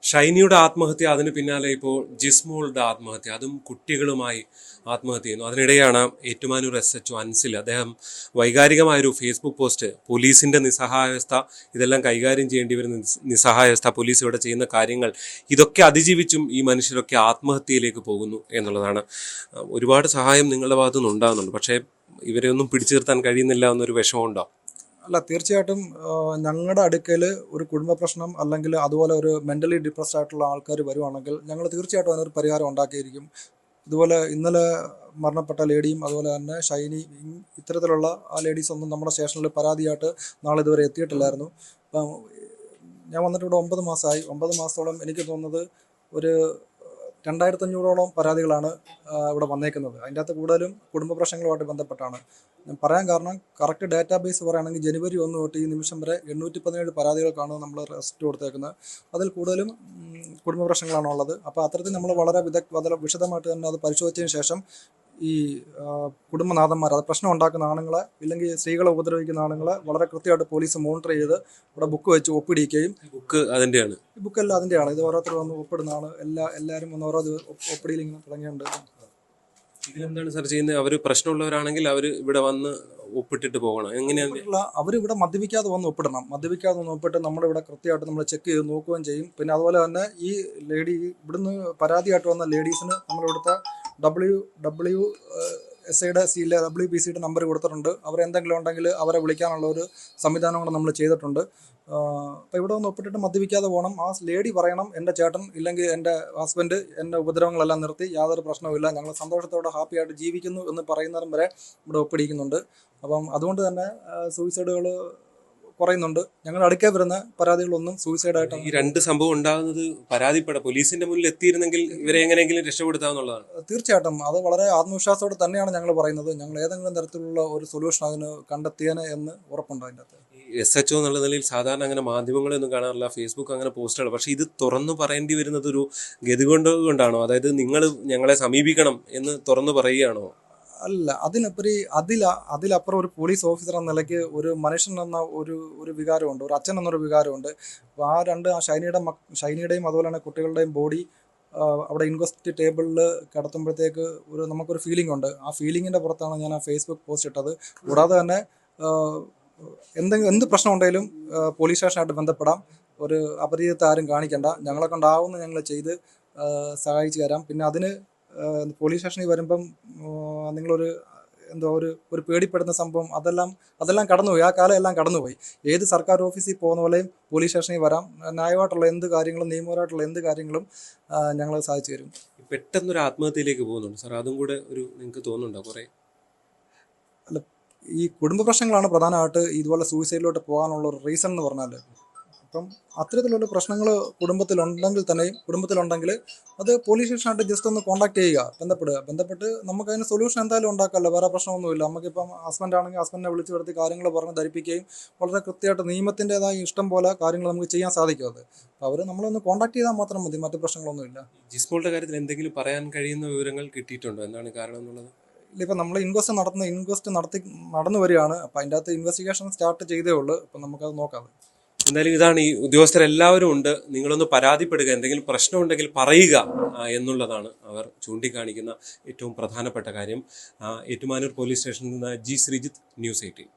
ഷൈനിയുടെ ആത്മഹത്യ, അതിന് പിന്നാലെ ഇപ്പോൾ ജിസ്മോളുടെ ആത്മഹത്യ, അതും കുട്ടികളുമായി ആത്മഹത്യ ചെയ്യുന്നു. അതിനിടെയാണ് ഏറ്റുമാനൂർ SHO അൻസിൽ, അദ്ദേഹം വൈകാരികമായൊരു ഫേസ്ബുക്ക് പോസ്റ്റ്, പോലീസിന്റെ നിസ്സഹായാവസ്ഥ, ഇതെല്ലാം കൈകാര്യം ചെയ്യേണ്ടി വരുന്ന നിസ്സഹായാവസ്ഥ, പോലീസ് ഇവിടെ ചെയ്യുന്ന കാര്യങ്ങൾ, ഇതൊക്കെ അതിജീവിച്ചും ഈ മനുഷ്യരൊക്കെ ആത്മഹത്യയിലേക്ക് പോകുന്നു എന്നുള്ളതാണ്. ഒരുപാട് സഹായം നിങ്ങളുടെ ഭാഗത്തു നിന്ന് ഉണ്ടാകുന്നുണ്ട്, പക്ഷേ ഇവരെ ഒന്നും പിടിച്ചു നിർത്താൻ കഴിയുന്നില്ല എന്നൊരു വിഷമമുണ്ടോ? അല്ല, തീർച്ചയായിട്ടും ഞങ്ങളുടെ അടുക്കൽ ഒരു കുടുംബ പ്രശ്നം അല്ലെങ്കിൽ അതുപോലെ ഒരു മെൻ്റലി ഡിപ്രസ്ഡ് ആയിട്ടുള്ള ആൾക്കാർ വരുവാണെങ്കിൽ ഞങ്ങൾ തീർച്ചയായിട്ടും അതിനൊരു പരിഹാരം ഉണ്ടാക്കിയിരിക്കും. ഇതുപോലെ ഇന്നലെ മരണപ്പെട്ട ലേഡിയും അതുപോലെ തന്നെ ഷൈനി, ഇത്തരത്തിലുള്ള ആ ലേഡീസ് ഒന്നും നമ്മുടെ സ്റ്റേഷനിൽ പരാതിയായിട്ട് നാളെ ഇതുവരെ എത്തിയിട്ടില്ലായിരുന്നു. അപ്പം ഞാൻ വന്നിട്ട് ഇവിടെ 9 മാസമായി. 9 മാസത്തോളം എനിക്ക് തോന്നുന്നത് ഒരു 2500ഓളം പരാതികളാണ് ഇവിടെ വന്നേക്കുന്നത്. അതിൻ്റെ അകത്ത് കൂടുതലും കുടുംബ പ്രശ്നങ്ങളുമായിട്ട് ബന്ധപ്പെട്ടാണ്. ഞാൻ പറയാൻ കാരണം, കറക്റ്റ് ഡാറ്റാബേസ് പറയുകയാണെങ്കിൽ ജനുവരി 1 തൊട്ട് ഈ നിമിഷം വരെ 817 പരാതികൾക്കാണ് നമ്മൾ റെസിപ്റ്റ് കൊടുത്തേക്കുന്നത്. അതിൽ കൂടുതലും കുടുംബ പ്രശ്നങ്ങളാണ് ഉള്ളത്. അപ്പോൾ അത്തരത്തിൽ നമ്മൾ വളരെ വിശദമായിട്ട് തന്നെ അത് പരിശോധിച്ചതിന് ശേഷം ഈ കുടുംബനാഥന്മാർ, അത് പ്രശ്നം ഉണ്ടാക്കുന്ന ആണുങ്ങളെ, ഇല്ലെങ്കിൽ സ്ത്രീകളെ ഉപദ്രവിക്കുന്ന ആണുങ്ങളെ വളരെ കൃത്യമായിട്ട് പോലീസ് മോണിറ്റർ ചെയ്ത് ഇവിടെ ബുക്ക് വെച്ച് ഒപ്പിടിക്കുകയും, ബുക്ക് അതിൻ്റെയാണ്, ഈ ബുക്കെല്ലാം അതിൻ്റെയാണ്. ഇത് ഓരോരുത്തർ വന്ന് ഒപ്പിടുന്നതാണ്. എല്ലാവരും വന്ന് ഓരോ ഒപ്പിടിയിൽ ഇങ്ങനെ തുടങ്ങിയുണ്ട്. ഇതിലെന്താണ് സാർ ചെയ്യുന്നത്? അവർ പ്രശ്നമുള്ളവരാണെങ്കിൽ അവർ ഇവിടെ വന്ന് ഒപ്പിട്ടിട്ട് പോകണം, എങ്ങനെയാണ്? അവരിവിടെ മദ്യപിക്കാതെ വന്ന് ഒപ്പിടണം. മദ്യപിക്കാതെ വന്ന് ഒപ്പിട്ട് നമ്മളിവിടെ കൃത്യമായിട്ട് നമ്മൾ ചെക്ക് ചെയ്ത് നോക്കുകയും ചെയ്യും. പിന്നെ അതുപോലെ തന്നെ ഈ ലേഡി, ഇവിടുന്ന് പരാതിയായിട്ട് വന്ന ലേഡീസിന് നമ്മളിവിടുത്തെ WSIയുടെ സീലെ WPCയുടെ നമ്പർ കൊടുത്തിട്ടുണ്ട്. അവരെന്തെങ്കിലും ഉണ്ടെങ്കിൽ അവരെ വിളിക്കാനുള്ള ഒരു സംവിധാനം കൂടെ നമ്മൾ ചെയ്തിട്ടുണ്ട്. അപ്പോൾ ഇവിടെ ഒന്ന് ഒപ്പിട്ടിട്ട് മദ്യപിക്കാതെ പോകണം. ആ ലേഡി പറയണം, എൻ്റെ ചേട്ടൻ ഇല്ലെങ്കിൽ എൻ്റെ ഹസ്ബൻഡ് എൻ്റെ ഉപദ്രവങ്ങളെല്ലാം നിർത്തി, യാതൊരു പ്രശ്നവുമില്ല, ഞങ്ങൾ സന്തോഷത്തോടെ ഹാപ്പിയായിട്ട് ജീവിക്കുന്നു എന്ന് പറയുന്നതും വരെ ഇവിടെ ഒപ്പിടിക്കുന്നുണ്ട്. അപ്പം അതുകൊണ്ട് തന്നെ സൂയിസൈഡുകൾ കുറയുന്നുണ്ട്. ഞങ്ങളുടെ അടുക്കൽ വരുന്ന പരാതികളൊന്നും സൂയിസൈഡായിട്ട്. ഈ രണ്ട് സംഭവം ഉണ്ടാകുന്നത് പോലീസിന്റെ മുന്നിൽ എത്തിയിരുന്നെങ്കിൽ ഇവരെ എങ്ങനെയെങ്കിലും രക്ഷപ്പെടുത്താവുന്നതാണ്. തീർച്ചയായിട്ടും അത് വളരെ ആത്മവിശ്വാസത്തോടെ തന്നെയാണ് ഞങ്ങൾ പറയുന്നത്. ഞങ്ങൾ ഏതെങ്കിലും തരത്തിലുള്ള ഒരു സൊല്യൂഷൻ അതിന് കണ്ടെത്തിയേനെ എന്ന് ഉറപ്പുണ്ട്. അതിൻ്റെ അകത്ത് SHO എന്നുള്ള നിലയിൽ സാധാരണ അങ്ങനെ മാധ്യമങ്ങളൊന്നും കാണാറില്ല, ഫേസ്ബുക്ക് അങ്ങനെ പോസ്റ്റുകൾ, പക്ഷേ ഇത് തുറന്നു പറയേണ്ടി വരുന്നത് ഒരു ഗതി കൊണ്ടാണോ? അതായത് നിങ്ങൾ ഞങ്ങളെ സമീപിക്കണം എന്ന് തുറന്നു പറയുകയാണോ? അല്ല, അതിനുപരി അതിലപ്പുറം ഒരു പോലീസ് ഓഫീസർ എന്ന നിലയ്ക്ക് ഒരു മനുഷ്യൻ എന്ന ഒരു വികാരമുണ്ട്, ഒരു അച്ഛൻ എന്നൊരു വികാരമുണ്ട്. അപ്പോൾ ആ ഷൈനിയുടെയും അതുപോലെ തന്നെ കുട്ടികളുടെയും ബോഡി അവിടെ ഇൻക്വസ്റ്റ് ടേബിളിൽ കിടത്തുമ്പോഴത്തേക്ക് നമുക്കൊരു ഫീലിംഗ് ഉണ്ട്. ആ ഫീലിങ്ങിൻ്റെ പുറത്താണ് ഞാൻ ആ ഫേസ്ബുക്ക് പോസ്റ്റ് ഇട്ടത്. കൂടാതെ തന്നെ എന്ത് പ്രശ്നം ഉണ്ടെങ്കിലും പോലീസ് സ്റ്റേഷനായിട്ട് ബന്ധപ്പെടാം. ഒരു അപരിചിതത്തെ ആരും കാണിക്കണ്ട. ഞങ്ങളെ കൊണ്ടാവുന്ന ഞങ്ങൾ ചെയ്ത് സഹായിച്ചു തരാം. പിന്നെ അതിന് പോലീസ് സ്റ്റേഷനിൽ വരുമ്പം നിങ്ങളൊരു ഒരു പേടിപ്പെടുന്ന സംഭവം അതെല്ലാം കടന്നുപോയി. ആ കാലം എല്ലാം കടന്നുപോയി. ഏത് സർക്കാർ ഓഫീസിൽ പോകുന്ന പോലെയും പോലീസ് സ്റ്റേഷനിൽ വരാം. ന്യായമായിട്ടുള്ള എന്ത് കാര്യങ്ങളും നിയമപരമായിട്ടുള്ള എന്ത് കാര്യങ്ങളും ഞങ്ങൾ സാധിച്ചു തരും. പെട്ടെന്നൊരു ആത്മഹത്യയിലേക്ക് പോകുന്നുണ്ട് സാർ, അതും കൂടെ നിങ്ങൾക്ക് തോന്നുന്നുണ്ടോ? കുറേ അല്ല, ഈ കുടുംബ പ്രശ്നങ്ങളാണ് പ്രധാനമായിട്ട് ഇതുപോലെ സൂയിസൈഡിലോട്ട് പോകാനുള്ള ഒരു റീസൺ എന്ന് പറഞ്ഞാൽ. അപ്പം അത്തരത്തിലുള്ള പ്രശ്നങ്ങൾ കുടുംബത്തിലുണ്ടെങ്കിൽ അത് പോലീസ് സ്റ്റേഷനായിട്ട് ജസ്റ്റ് ഒന്ന് കോൺടാക്ട് ചെയ്യുക, ബന്ധപ്പെട്ട് നമുക്ക് അതിന് സൊല്യൂഷൻ എന്തായാലും ഉണ്ടാക്കാമല്ലോ. വേറെ പ്രശ്നമൊന്നുമില്ല. നമുക്കിപ്പം ഹസ്ബൻഡ് ആണെങ്കിൽ ഹസ്ബൻഡിനെ വിളിച്ച് വരുത്തി കാര്യങ്ങൾ പറഞ്ഞ് ധരിപ്പിക്കുകയും വളരെ കൃത്യമായിട്ട് നിയമത്തിൻ്റെതായ ഇഷ്ടം പോലെ കാര്യങ്ങൾ നമുക്ക് ചെയ്യാൻ സാധിക്കും. അത് അവർ നമ്മളൊന്ന് കോൺടാക്ട് ചെയ്താൽ മാത്രം മതി, മറ്റു പ്രശ്നങ്ങളൊന്നുമില്ല. ജിസ്മോളുടെ കാര്യത്തിൽ എന്തെങ്കിലും പറയാൻ കഴിയുന്ന വിവരങ്ങൾ കിട്ടിയിട്ടുണ്ടോ? എന്താണ് കാരണം എന്നുള്ളത്? ഇപ്പം നമ്മൾ ഇൻക്വസ്റ്റ് നടന്നു വരികയാണ്. അപ്പം അതിൻ്റെ അകത്ത് ഇൻവെസ്റ്റിഗേഷൻ സ്റ്റാർട്ട് ചെയ്തേ ഉള്ളൂ. അപ്പം നമുക്കത് നോക്കാം. എന്തായാലും ഇതാണ്, ഈ ഉദ്യോഗസ്ഥരെല്ലാവരും ഉണ്ട്, നിങ്ങളൊന്ന് പരാതിപ്പെടുക, എന്തെങ്കിലും പ്രശ്നമുണ്ടെങ്കിൽ പറയുക എന്നുള്ളതാണ് അവർ ചൂണ്ടിക്കാണിക്കുന്ന ഏറ്റവും പ്രധാനപ്പെട്ട കാര്യം. ഏറ്റുമാനൂർ പോലീസ് സ്റ്റേഷനിൽ നിന്ന് G. ശ്രീജിത്ത്, News 18.